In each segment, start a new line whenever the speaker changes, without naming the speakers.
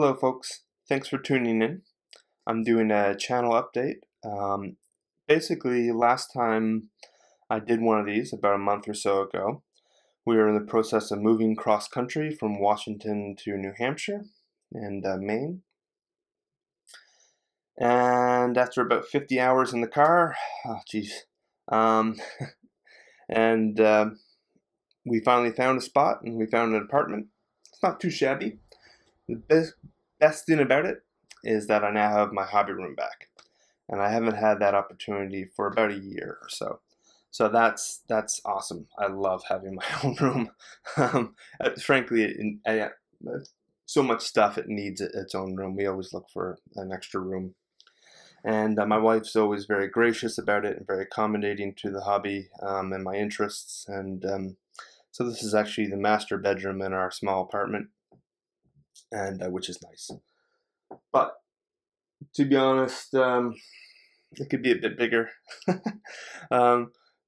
Hello folks, thanks for tuning in. I'm doing a channel update. Basically, last time I did one of these, about a month or so ago, we were in the process of moving cross country from Washington to New Hampshire and Maine. And after about 50 hours in the car, oh geez, um, and we finally found a spot and we found an apartment. It's not too shabby. The best thing about it is that I now have my hobby room back, and I haven't had that opportunity for about a year or so. So that's awesome. I love having my own room. Frankly, so much stuff it needs its own room. We always look for an extra room, and my wife's always very gracious about it and very accommodating to the hobby and my interests. And so this is actually the master bedroom in our small apartment, and which is nice. But to be honest, it could be a bit bigger.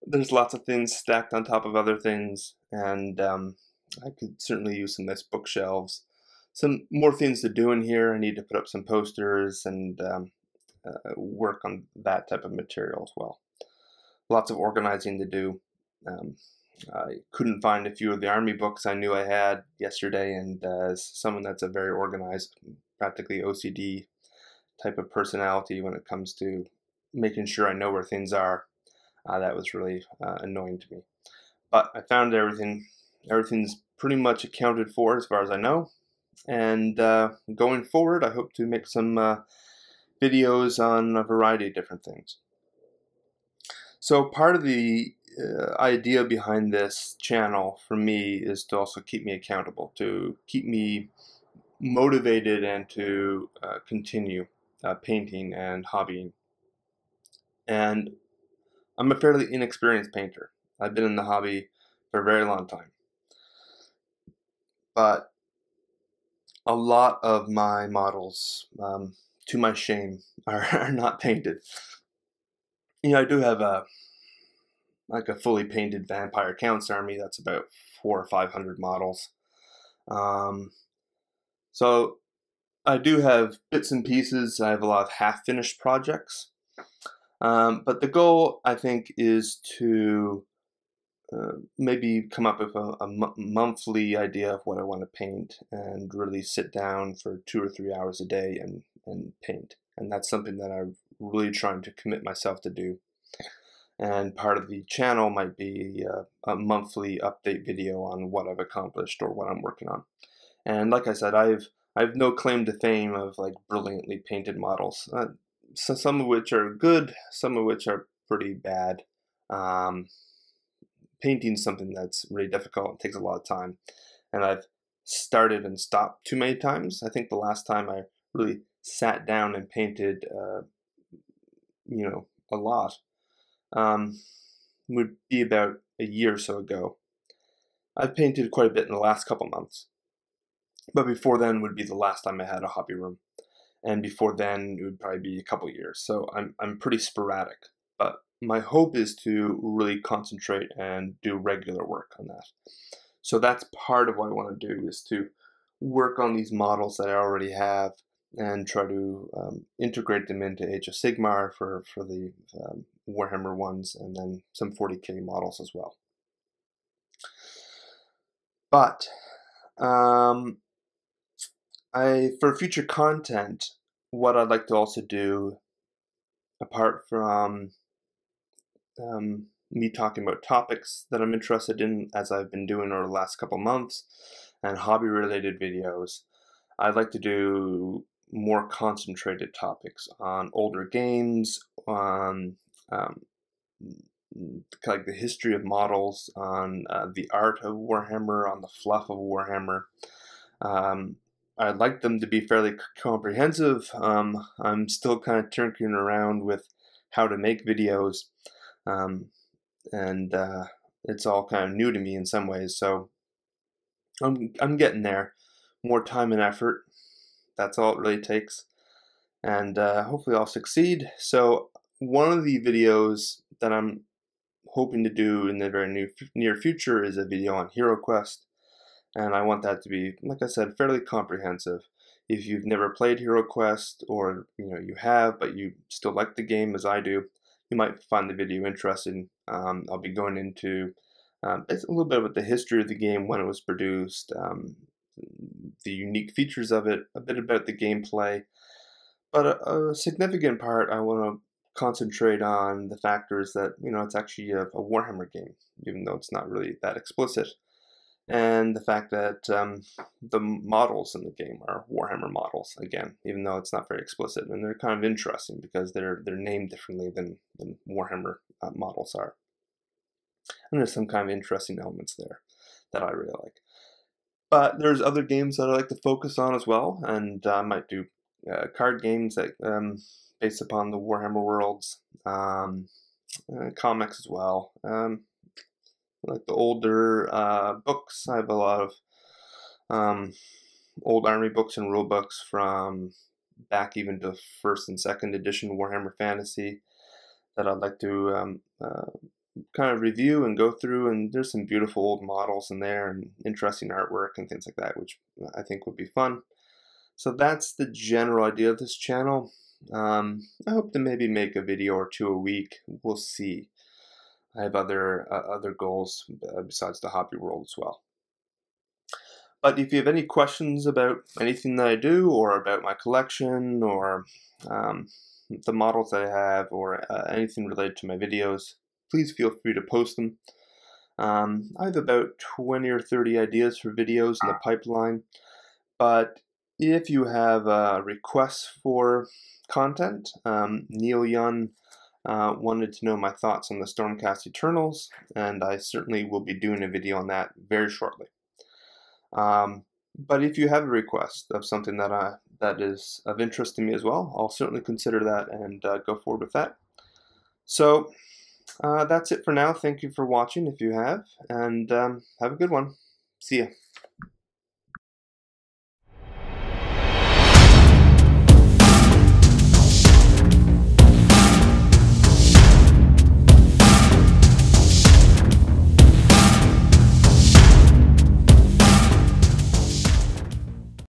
There's lots of things stacked on top of other things, and I could certainly use some nice bookshelves. Some more things to do in here. I need to put up some posters and work on that type of material as well. Lots of organizing to do. I couldn't find a few of the army books I knew I had yesterday, and as someone that's a very organized, practically OCD type of personality when it comes to making sure I know where things are, that was really annoying to me. But I found everything. Everything's pretty much accounted for as far as I know, and going forward I hope to make some videos on a variety of different things. So part of the idea behind this channel for me is to also keep me accountable, to keep me motivated, and to continue painting and hobbying. And I'm a fairly inexperienced painter. I've been in the hobby for a very long time, but a lot of my models, to my shame, are not painted. I do have a fully painted Vampire Counts army that's about 400 or 500 models. So I do have bits and pieces. I have a lot of half-finished projects. But the goal, I think, is to maybe come up with a monthly idea of what I want to paint and really sit down for 2 or 3 hours a day and paint. And that's something that I'm really trying to commit myself to do. And part of the channel might be a monthly update video on what I've accomplished or what I'm working on. And like I said, I've no claim to fame of like brilliantly painted models. So some of which are good, some of which are pretty bad. Painting is something that's really difficult. It takes a lot of time, and I've started and stopped too many times. I think the last time I really sat down and painted, a lot, would be about a year or so ago. I've painted quite a bit in the last couple months, but before then would be the last time I had a hobby room, and before then it would probably be a couple years. So I'm pretty sporadic, but my hope is to really concentrate and do regular work on that. So that's part of what I want to do, is to work on these models that I already have and try to integrate them into Age of Sigmar for the Warhammer ones, and then some 40k models as well. But for future content, what I'd like to also do, apart from me talking about topics that I'm interested in, as I've been doing over the last couple months, and hobby-related videos, I'd like to do more concentrated topics on older games, on like the history of models, on the art of Warhammer, on the fluff of Warhammer. I'd like them to be fairly comprehensive. I'm still kind of tinkering around with how to make videos, and it's all kind of new to me in some ways. So I'm getting there. More time and effort. That's all it really takes, and hopefully I'll succeed. So one of the videos that I'm hoping to do in the very near future is a video on HeroQuest, and I want that to be, like I said, fairly comprehensive. If you've never played Hero Quest, or you have but you still like the game as I do, you might find the video interesting. I'll be going into it's a little bit about the history of the game, when it was produced, the unique features of it, a bit about the gameplay. But a significant part, I want to concentrate on the factors that, it's actually a Warhammer game, even though it's not really that explicit. And the fact that the models in the game are Warhammer models, again, even though it's not very explicit. And they're kind of interesting because they're named differently than Warhammer models are. And there's some kind of interesting elements there that I really like. But there's other games that I like to focus on as well, and I might do card games that based upon the Warhammer worlds, comics as well. Like the older books, I have a lot of old army books and rule books from back even to first and second edition Warhammer Fantasy that I'd like to kind of review and go through, and there's some beautiful old models in there and interesting artwork and things like that, which I think would be fun. So that's the general idea of this channel. I hope to maybe make a video or two a week. We'll see. I have other goals besides the hobby world as well. But if you have any questions about anything that I do, or about my collection, or the models that I have, or anything related to my videos, please feel free to post them. I have about 20 or 30 ideas for videos in the pipeline, but if you have requests for content, Neil Young wanted to know my thoughts on the Stormcast Eternals, and I certainly will be doing a video on that very shortly. But if you have a request of something that is of interest to me as well, I'll certainly consider that and go forward with that. So that's it for now. Thank you for watching if you have, and have a good one. See ya.